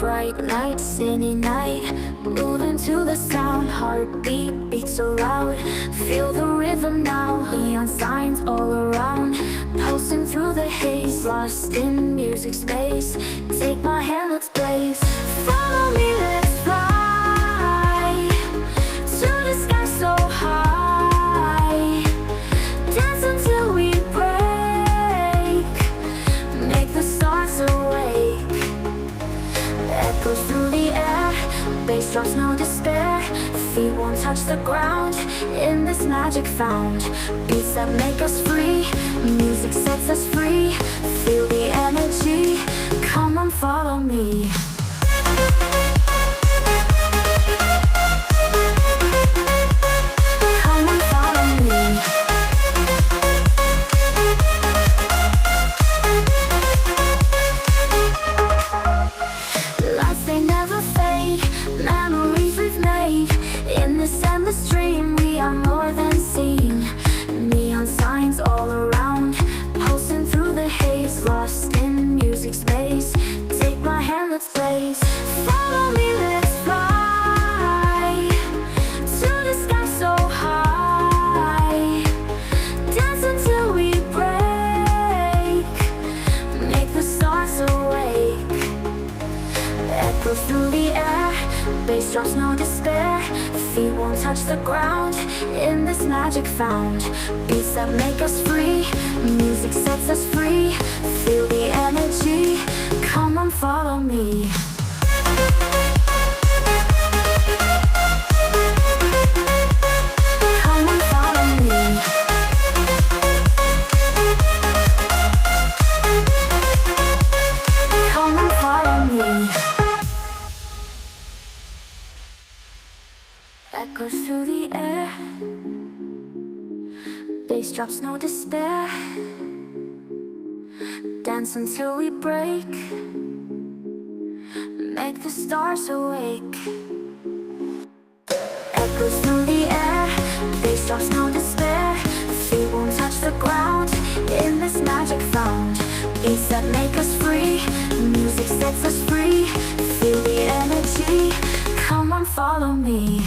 bright light, city night, moving to the sound, heartbeat beats so loud. Feel the rhythm now, neon signs all around, pulsing through the haze, lost in music space. Take my hand, let's blaze. Follow me, let's fly to the sky so high. Dance until we break, make the stars awake. Echoes through the air, bass drops, no despair. Feet won't touch the ground, in this magic found. Beats that make us free, music sets us free. Feel the energy, come on, follow me. Come on, follow me. Lights, they never fade, memories we've made. In this endless dream, we are more than seen. Neon signs all around, pulsing through the haze, lost in music space. Take my hand, let's blaze. Follow me, let's fly to the sky so high. Dance until we break, make the stars awake. Echoes through the air, bass drops, no despair. Feet won't touch the ground, in this magic found. Beats that make us free, music sets us free. Feel the energy, come on, follow me. Come on, follow me. Come on, follow me. Echoes through the air, bass drops, no despair. Dance until we break, make the stars awake. Echoes through the air, bass drops, no despair. Feet won't touch the ground, in this magic found. Beats that make us free, music sets us free. Feel the energy, come on, follow me.